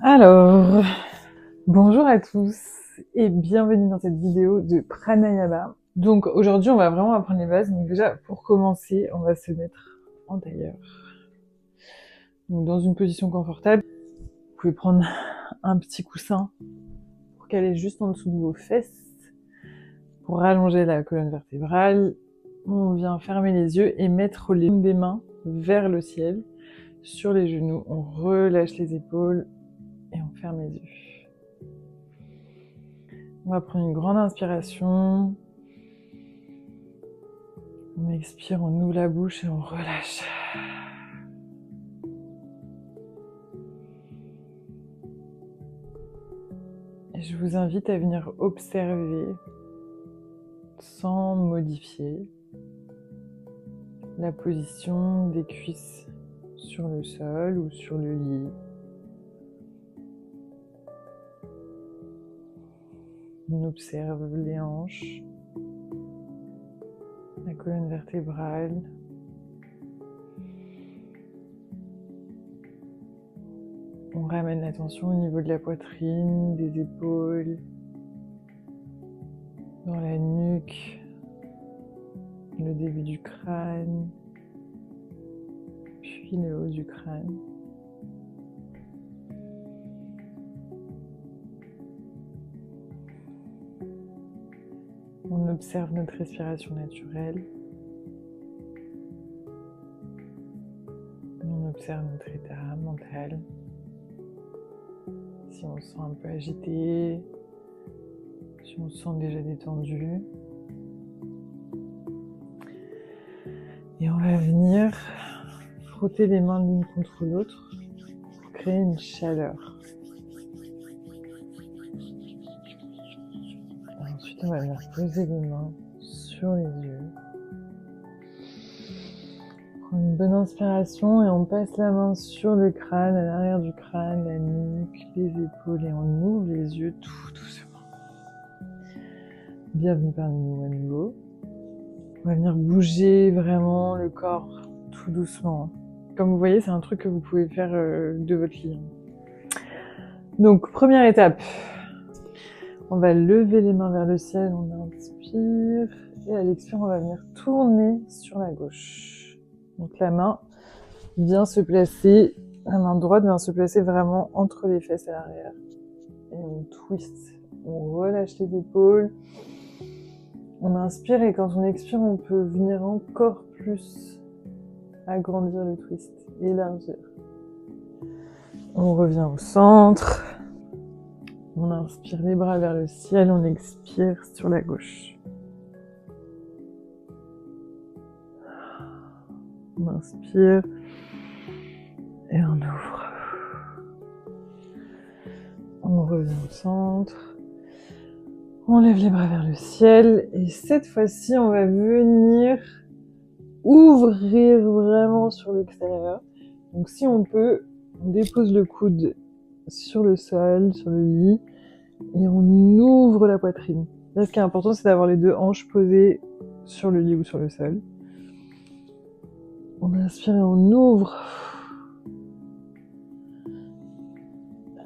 Alors, bonjour à tous et bienvenue dans cette vidéo de Pranayama. Donc aujourd'hui on va vraiment apprendre les bases. Donc déjà pour commencer on va se mettre en tailleur. Donc dans une position confortable, vous pouvez prendre un petit coussin pour caler juste en dessous de vos fesses pour rallonger la colonne vertébrale. On vient fermer les yeux et mettre les paumes des mains vers le ciel sur les genoux. On relâche les épaules et on ferme les yeux. On va prendre une grande inspiration. On expire, on ouvre la bouche et on relâche. Et je vous invite à venir observer, sans modifier, la position des cuisses sur le sol ou sur le lit. On observe les hanches, la colonne vertébrale. On ramène l'attention au niveau de la poitrine, des épaules, dans la nuque, le début du crâne, puis le haut du crâne. On observe notre respiration naturelle. On observe notre état mental. Si on se sent un peu agité, si on se sent déjà détendu. Et on va venir frotter les mains l'une contre l'autre pour créer une chaleur. Et ensuite, on va venir poser les mains sur les yeux. Prendre une bonne inspiration et on passe la main sur le crâne, à l'arrière du crâne, la nuque, les épaules et on ouvre les yeux tout doucement. Bienvenue parmi nous à nouveau. On va venir bouger vraiment le corps tout doucement. Comme vous voyez, c'est un truc que vous pouvez faire de votre lit. Donc, première étape. On va lever les mains vers le ciel, on inspire. Et à l'expire, on va venir tourner sur la gauche. Donc la main vient se placer, la main droite vient se placer vraiment entre les fesses à l'arrière. Et on twist, on relâche les épaules. On inspire et quand on expire, on peut venir encore plus agrandir le twist, élargir. On revient au centre. On inspire les bras vers le ciel, on expire sur la gauche. On inspire et on ouvre. On revient au centre. On lève les bras vers le ciel et cette fois-ci, on va venir ouvrir vraiment sur l'extérieur. Donc si on peut, on dépose le coude sur le sol, sur le lit et on ouvre la poitrine. Là, ce qui est important, c'est d'avoir les deux hanches posées sur le lit ou sur le sol. On inspire et on ouvre.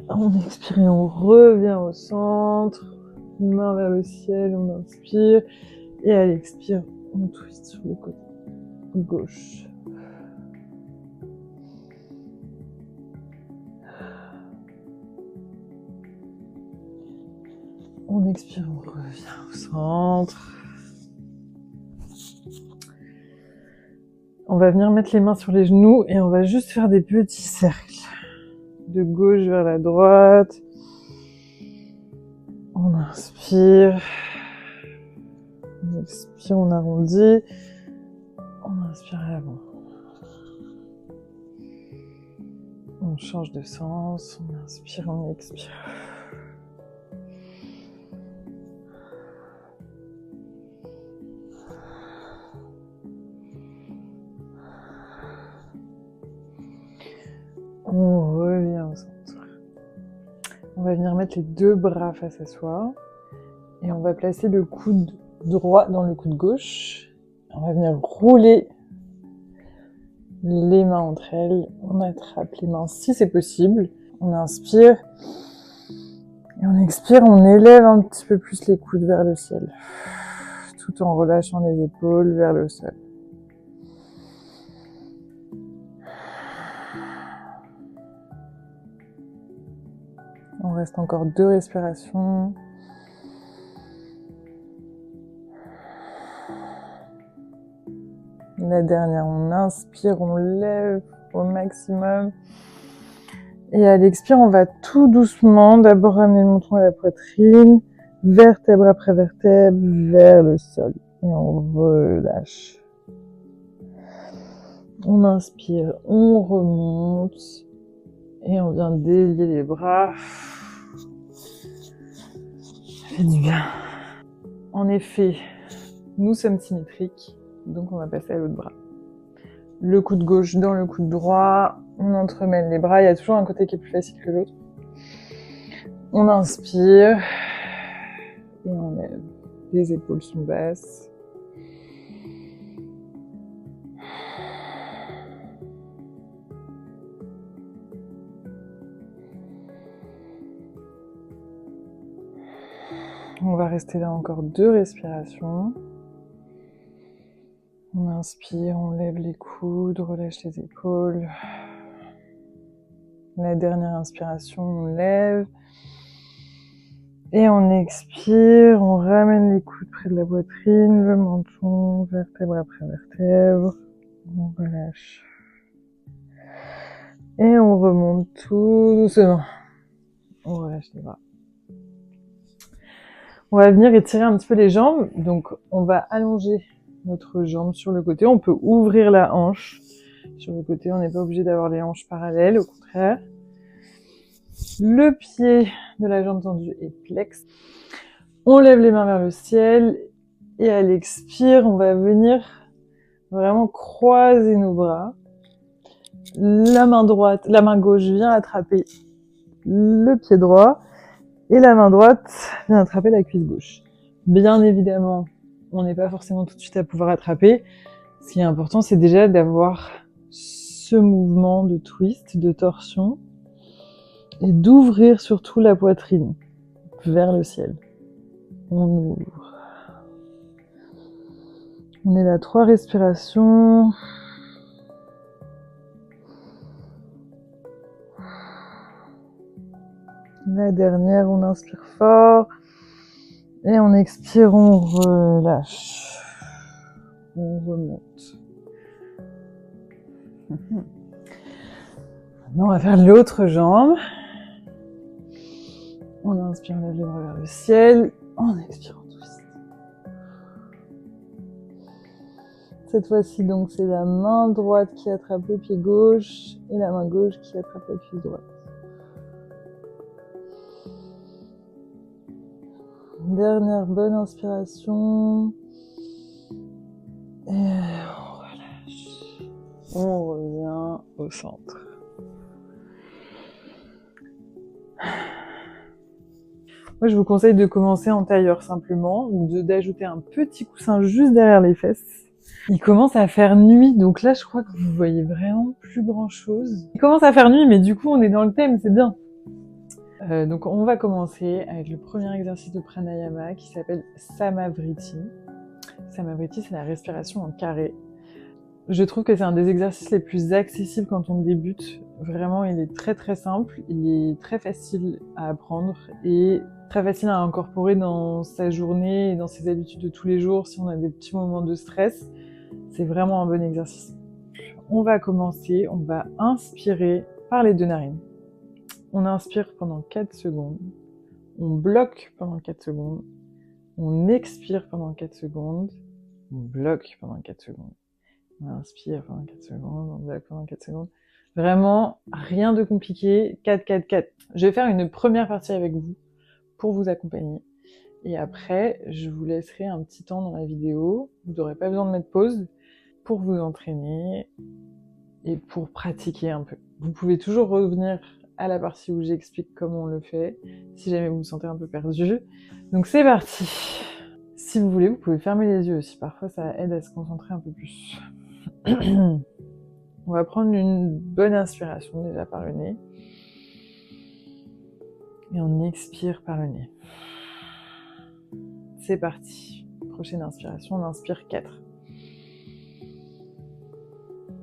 On expire et on revient au centre. Main vers le ciel, on inspire. Et à l'expire, on twist sur le côté gauche. On expire, on revient au centre. On va venir mettre les mains sur les genoux et on va juste faire des petits cercles. De gauche vers la droite. On inspire. On expire, on arrondit. On inspire à l'avant. On change de sens. On inspire, on expire. On revient au centre. On va venir mettre les deux bras face à soi et on va placer le coude droit dans le coude gauche. On va venir rouler les mains entre elles. On attrape les mains si c'est possible. On inspire. Et on expire, on élève un petit peu plus les coudes vers le ciel. Tout en relâchant les épaules vers le sol. On reste encore 2 respirations. La dernière, on inspire, on lève au maximum. Et à l'expire, on va tout doucement d'abord ramener le menton à la poitrine, vertèbre après vertèbre, vers le sol. Et on relâche. On inspire, on remonte. Et on vient délier les bras. Ça fait du bien. En effet, nous sommes symétriques, donc on va passer à l'autre bras. Le coude gauche dans le coude droit, on entremêle les bras, il y a toujours un côté qui est plus facile que l'autre. On inspire et on lève. Les épaules sont basses. On va rester là encore 2 respirations. On inspire, on lève les coudes, relâche les épaules. La dernière inspiration, on lève. Et on expire, on ramène les coudes près de la poitrine, le menton, vertèbre après vertèbre. On relâche. Et on remonte tout doucement. On relâche les bras. On va venir étirer un petit peu les jambes. Donc, on va allonger notre jambe sur le côté. On peut ouvrir la hanche sur le côté. On n'est pas obligé d'avoir les hanches parallèles, au contraire. Le pied de la jambe tendue est flex. On lève les mains vers le ciel. Et à l'expire, on va venir vraiment croiser nos bras. La main gauche vient attraper le pied droit. Et la main droite vient attraper la cuisse gauche. Bien évidemment, on n'est pas forcément tout de suite à pouvoir attraper. Ce qui est important, c'est déjà d'avoir ce mouvement de twist, de torsion, et d'ouvrir surtout la poitrine vers le ciel. On ouvre. On est là 3 respirations. La dernière, on inspire fort. Et on expire, on relâche. On remonte. Maintenant, on va faire l'autre jambe. On inspire, on lève les bras vers le ciel. On expire, on twist. Cette fois-ci, donc, c'est la main droite qui attrape le pied gauche et la main gauche qui attrape la cuisse droite. Dernière bonne inspiration. Et on relâche. On revient au centre. Moi, je vous conseille de commencer en tailleur simplement, d'ajouter un petit coussin juste derrière les fesses. Il commence à faire nuit, donc là, je crois que vous voyez vraiment plus grand-chose. Il commence à faire nuit, mais du coup, on est dans le thème, c'est bien. Donc on va commencer avec le premier exercice de pranayama qui s'appelle Samavriti. Samavriti, c'est la respiration en carré. Je trouve que c'est un des exercices les plus accessibles quand on débute. Vraiment, il est très très simple, il est très facile à apprendre et très facile à incorporer dans sa journée et dans ses habitudes de tous les jours si on a des petits moments de stress. C'est vraiment un bon exercice. On va commencer, on va inspirer par les 2 narines. On inspire pendant 4 secondes, on bloque pendant 4 secondes, on expire pendant 4 secondes, on bloque pendant 4 secondes. On inspire pendant 4 secondes, on bloque pendant 4 secondes. Vraiment, rien de compliqué, 4, 4, 4. Je vais faire une première partie avec vous pour vous accompagner. Et après, je vous laisserai un petit temps dans la vidéo. Vous n'aurez pas besoin de mettre pause pour vous entraîner et pour pratiquer un peu. Vous pouvez toujours revenir à la partie où j'explique comment on le fait, si jamais vous vous sentez un peu perdu. Donc c'est parti. Si vous voulez, vous pouvez fermer les yeux aussi. Parfois, ça aide à se concentrer un peu plus. On va prendre une bonne inspiration déjà par le nez. Et on expire par le nez. C'est parti. Prochaine inspiration, on inspire 4.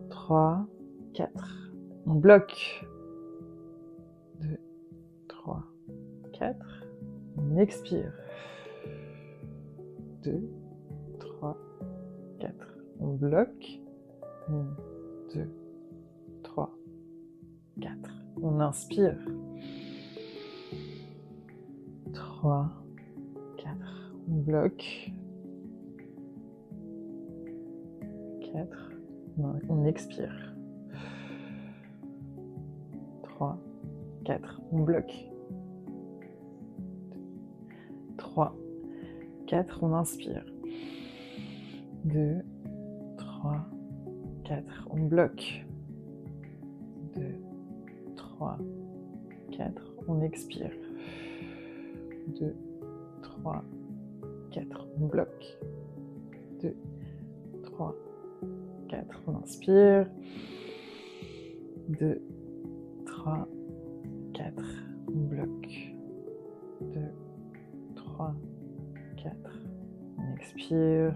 3, 4. On bloque. 2, 3, 4. On expire. 2, 3, 4. On bloque. 1, 2, 3, 4. On inspire. 3, 4. On bloque. 4. On expire. 3, 4. On bloque. 3, 4. On inspire. 2, 3, 4. On bloque. 2, 3, 4. On expire. 2, 3, 4. On bloque. 2, 3, 4. On inspire. 2, 3, 4. On bloque. 2, 3, 4. On expire.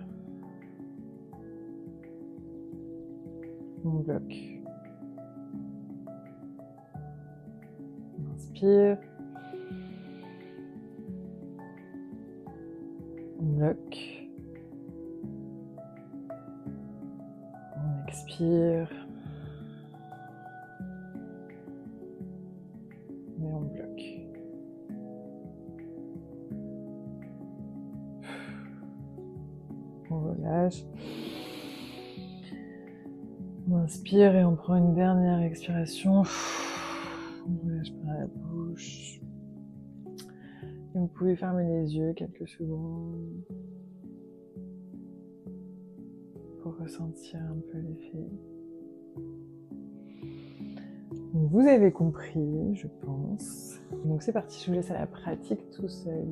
On bloque. On inspire. On bloque. On expire. Et on bloque. On relâche. On inspire et on prend une dernière expiration. On relâche par la bouche. Et vous pouvez fermer les yeux quelques secondes pour ressentir un peu l'effet. Vous avez compris, je pense. Donc c'est parti, je vous laisse à la pratique tout seul.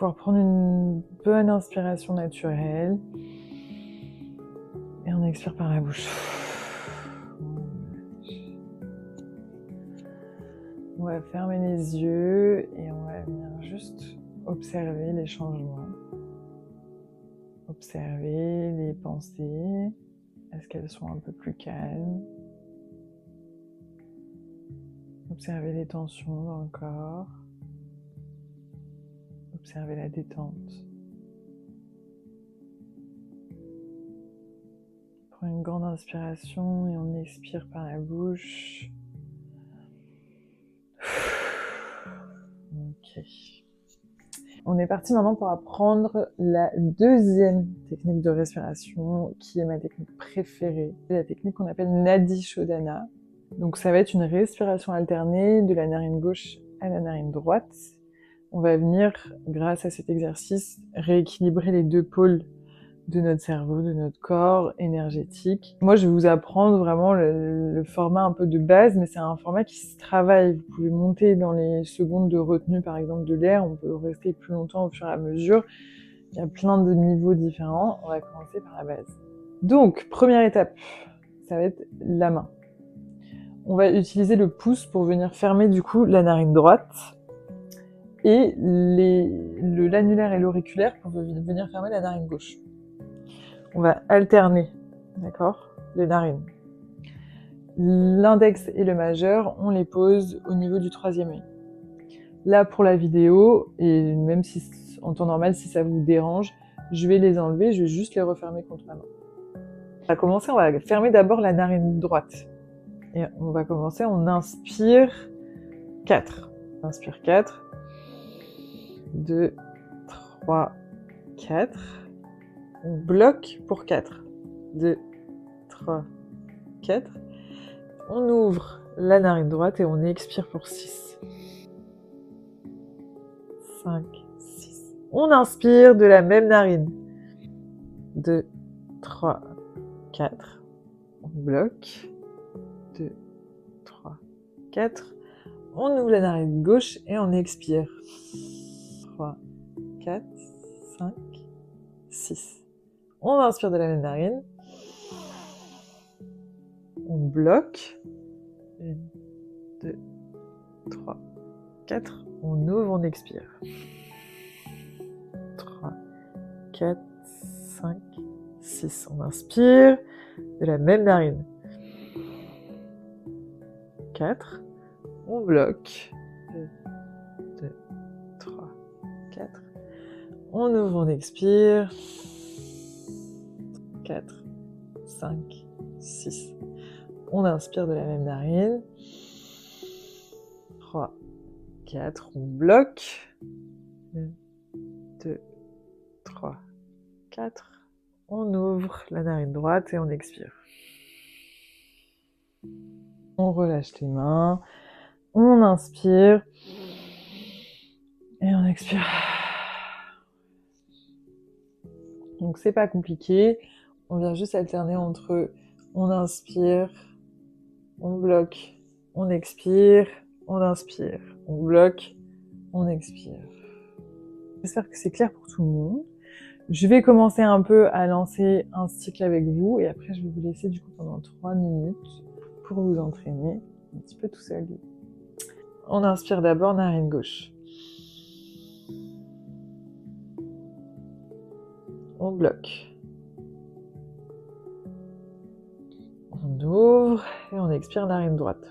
pouvoir prendre une bonne inspiration naturelle. Et on expire par la bouche. On va fermer les yeux et on va venir juste observer les changements. Observer les pensées. Est-ce qu'elles sont un peu plus calmes? Observer les tensions dans le corps. Observer la détente. Prends une grande inspiration et on expire par la bouche. Ok. On est parti maintenant pour apprendre la deuxième technique de respiration, qui est ma technique préférée. C'est la technique qu'on appelle Nadi Shodhana. Donc ça va être une respiration alternée de la narine gauche à la narine droite. On va venir, grâce à cet exercice, rééquilibrer les deux pôles de notre cerveau, de notre corps énergétique. Moi, je vais vous apprendre vraiment le format un peu de base, mais c'est un format qui se travaille. Vous pouvez monter dans les secondes de retenue, par exemple, de l'air. On peut rester plus longtemps au fur et à mesure. Il y a plein de niveaux différents. On va commencer par la base. Donc, première étape, ça va être la main. On va utiliser le pouce pour venir fermer, du coup, la narine droite et l'annulaire et l'auriculaire pour venir fermer la narine gauche. On va alterner, d'accord, les narines. L'index et le majeur, on les pose au niveau du troisième œil. Là, pour la vidéo, et même si en temps normal, si ça vous dérange, je vais les enlever, je vais juste les refermer contre ma main. On va commencer, on va fermer d'abord la narine droite. Et on va commencer, on inspire 4. On inspire 4. 2, 3, 4. On bloque pour 4. 2, 3, 4. On ouvre la narine droite et on expire pour 6. 5, 6. On inspire de la même narine. 2, 3, 4. On bloque. 2, 3, 4. On ouvre la narine gauche et on expire. 3, 4, 5, 6. On inspire de la même narine. On bloque. 1, 2, 3, 4. On ouvre, on expire. 3, 4, 5, 6. On inspire de la même narine. 4. On bloque. 1, 2, 3, 4. On ouvre, on expire. 4, 5, 6. On inspire de la même narine. 3, 4. On bloque. 1, 2, 3, 4. On ouvre la narine droite et on expire. On relâche les mains. On inspire. Et on expire. Donc c'est pas compliqué. On vient juste alterner entre on inspire, on bloque, on expire, on inspire, on bloque, on expire. J'espère que c'est clair pour tout le monde. Je vais commencer un peu à lancer un cycle avec vous et après je vais vous laisser du coup pendant 3 minutes pour vous entraîner un petit peu tout seul. On inspire d'abord narine gauche. On bloque. On ouvre et on expire narine droite.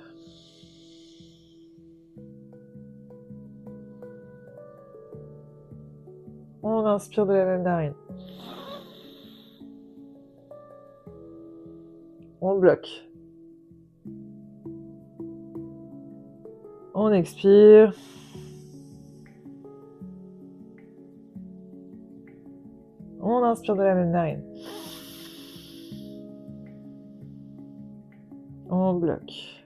On inspire de la même narine. On bloque. On expire. On inspire de la même narine. On bloque.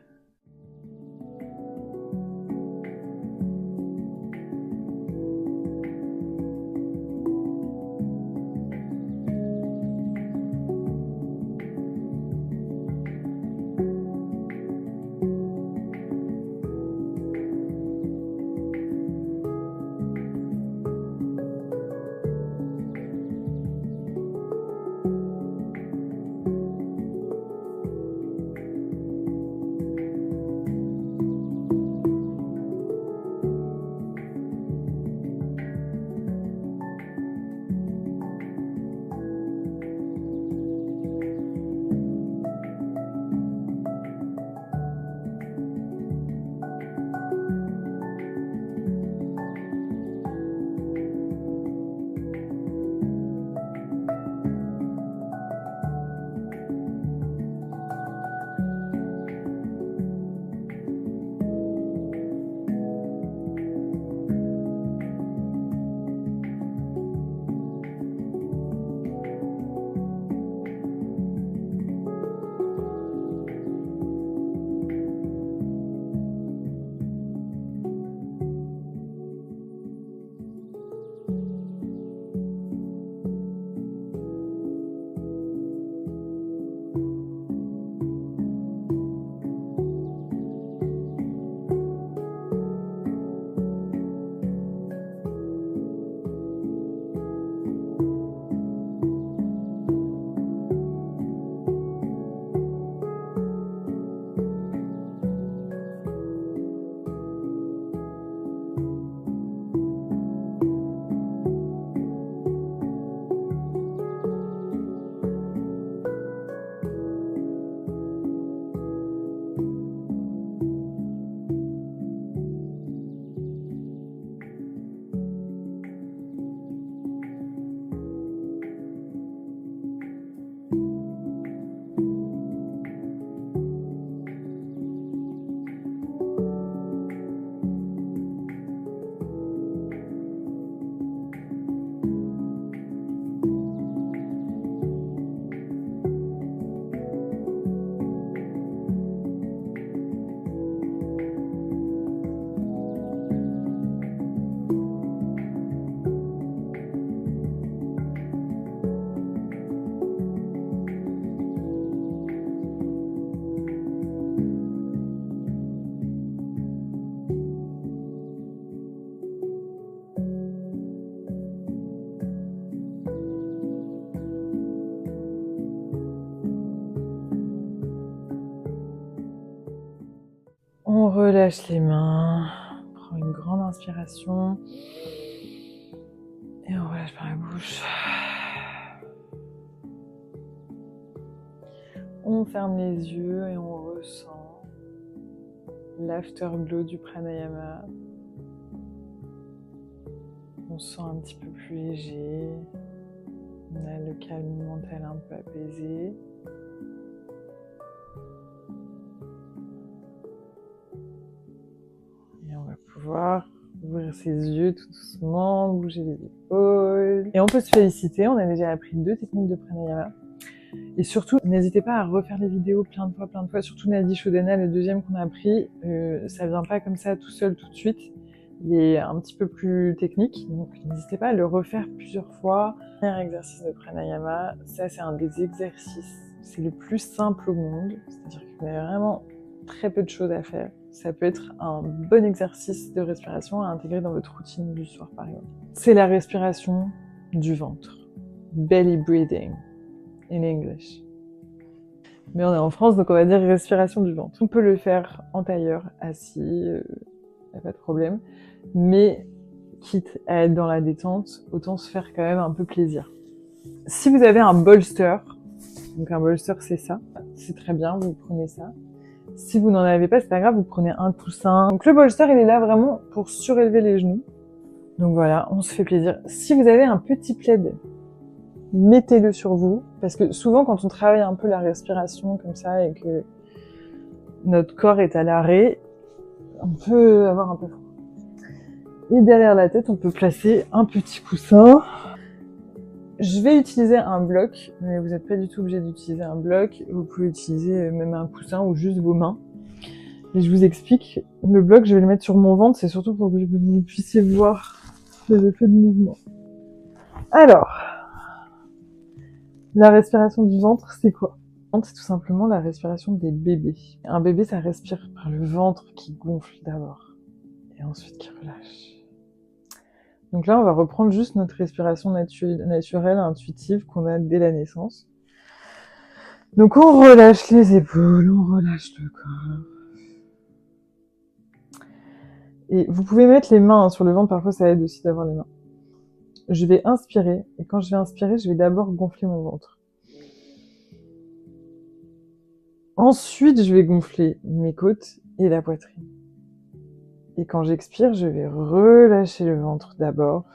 On relâche les mains, on prend une grande inspiration et on relâche par la bouche. On ferme les yeux et on ressent l'afterglow du pranayama. On se sent un petit peu plus léger. On a le calme mental un peu apaisé. Et on va pouvoir ouvrir ses yeux tout doucement, bouger les épaules. Et on peut se féliciter, on a déjà appris 2 techniques de pranayama. Et surtout, n'hésitez pas à refaire les vidéos plein de fois. Surtout Nadi Shodhana, le deuxième qu'on a appris, ça vient pas comme ça tout seul tout de suite. Il est un petit peu plus technique, donc n'hésitez pas à le refaire plusieurs fois. Premier exercice de pranayama, ça c'est un des exercices, c'est le plus simple au monde, c'est-à-dire que vous avez vraiment très peu de choses à faire. Ça peut être un bon exercice de respiration à intégrer dans votre routine du soir par exemple. C'est la respiration du ventre, belly breathing in English. Mais on est en France, donc on va dire respiration du ventre. On peut le faire en tailleur, assis, y a pas de problème. Mais quitte à être dans la détente, autant se faire quand même un peu plaisir. Si vous avez un bolster, donc un bolster c'est ça, c'est très bien, vous prenez ça. Si vous n'en avez pas, c'est pas grave, vous prenez un coussin. Donc le bolster, il est là vraiment pour surélever les genoux. Donc voilà, on se fait plaisir. Si vous avez un petit plaid, mettez-le sur vous, parce que souvent quand on travaille un peu la respiration comme ça et que notre corps est à l'arrêt, on peut avoir un peu froid. Et derrière la tête, on peut placer un petit coussin. Je vais utiliser un bloc, mais vous n'êtes pas du tout obligé d'utiliser un bloc. Vous pouvez utiliser même un coussin ou juste vos mains. Et je vous explique, le bloc, je vais le mettre sur mon ventre, c'est surtout pour que vous puissiez voir les effets de mouvement. Alors, la respiration du ventre, c'est quoi? C'est tout simplement la respiration des bébés. Un bébé, ça respire par le ventre qui gonfle d'abord, et ensuite qui relâche. Donc là, on va reprendre juste notre respiration naturelle, intuitive qu'on a dès la naissance. Donc on relâche les épaules, on relâche le corps. Et vous pouvez mettre les mains sur le ventre, parfois ça aide aussi d'avoir les mains. Je vais inspirer, et quand je vais inspirer, je vais d'abord gonfler mon ventre. Ensuite, je vais gonfler mes côtes et la poitrine. Et quand j'expire, je vais relâcher le ventre d'abord,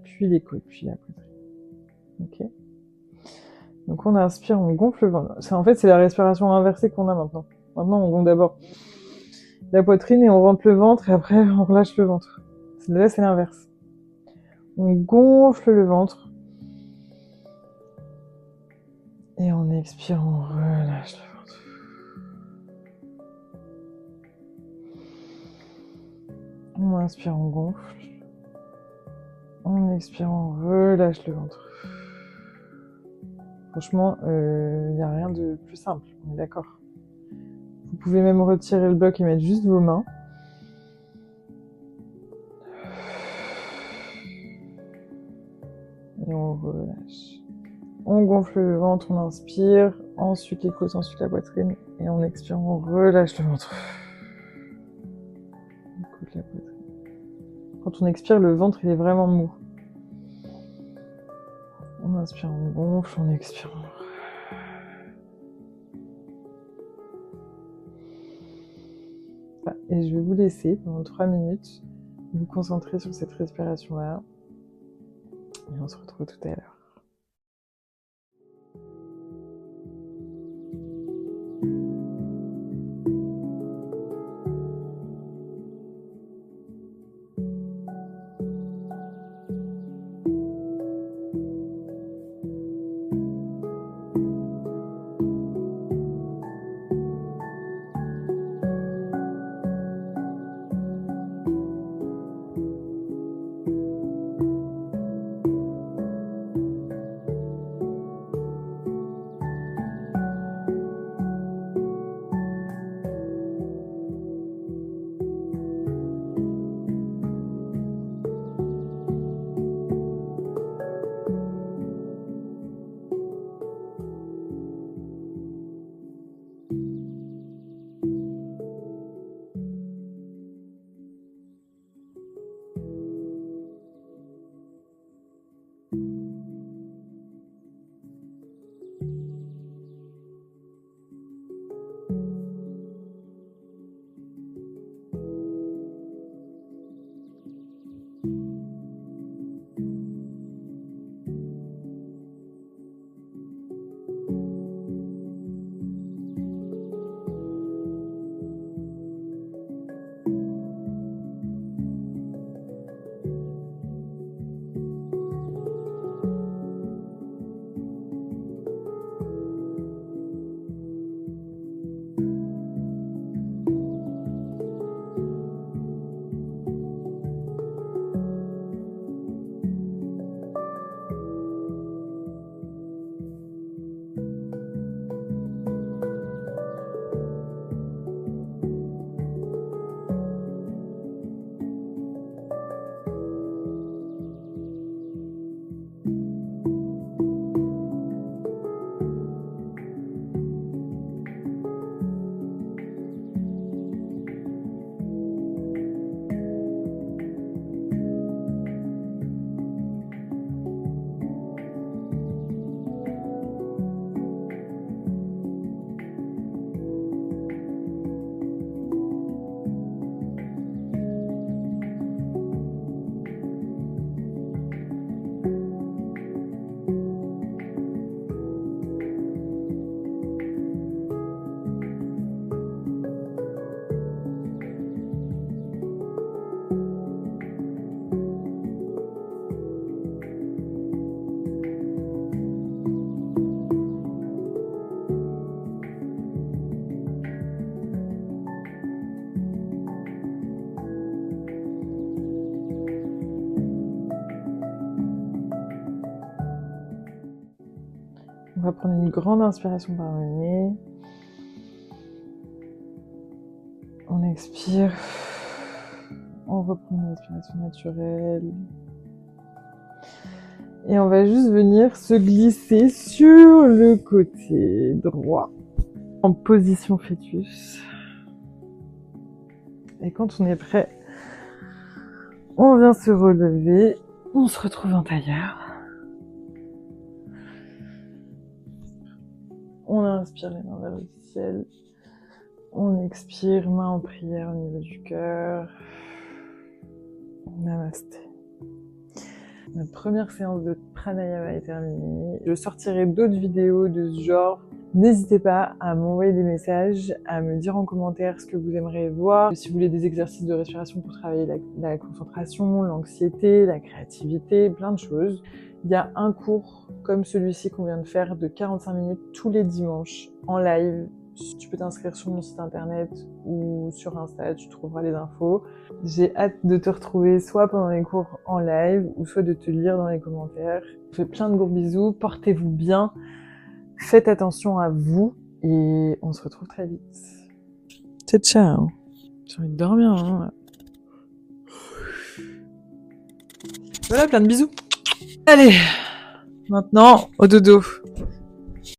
puis les côtes, puis la poitrine. Ok ? Donc on inspire, on gonfle le ventre. En fait, c'est la respiration inversée qu'on a maintenant. Maintenant, on gonfle d'abord la poitrine et on rentre le ventre et après on relâche le ventre. Là, c'est l'inverse. On gonfle le ventre et on expire, on relâche le ventre. On inspire, on gonfle. On expire, on relâche le ventre. Franchement, il n'y a rien de plus simple, on est d'accord. Vous pouvez même retirer le bloc et mettre juste vos mains. Et on relâche. On gonfle le ventre, on inspire, ensuite les côtes, ensuite la poitrine, et on expire, on relâche le ventre. Les côtes, la poitrine. Quand on expire, le ventre il est vraiment mou. On inspire, on gonfle, on expire, on relâche. Et je vais vous laisser pendant 3 minutes vous concentrer sur cette respiration-là. Et on se retrouve tout à l'heure. va prendre une grande inspiration par le nez. On expire. On reprend une respiration naturelle. Et on va juste venir se glisser sur le côté droit, en position fœtus. Et quand on est prêt, on vient se relever, on se retrouve en tailleur. On inspire les mains vers le ciel. On expire, main en prière au niveau du cœur. Namasté. Notre première séance de pranayama est terminée. Je sortirai d'autres vidéos de ce genre. N'hésitez pas à m'envoyer des messages, à me dire en commentaire ce que vous aimeriez voir. Si vous voulez des exercices de respiration pour travailler la concentration, l'anxiété, la créativité, plein de choses. Il y a un cours comme celui-ci qu'on vient de faire de 45 minutes tous les dimanches en live. Tu peux t'inscrire sur mon site internet ou sur Insta, tu trouveras les infos. J'ai hâte de te retrouver soit pendant les cours en live ou soit de te lire dans les commentaires. Je vous fais plein de gros bisous, portez-vous bien, faites attention à vous et on se retrouve très vite. Ciao, ciao. J'ai envie de dormir, hein. Voilà, plein de bisous. Allez, maintenant au dodo.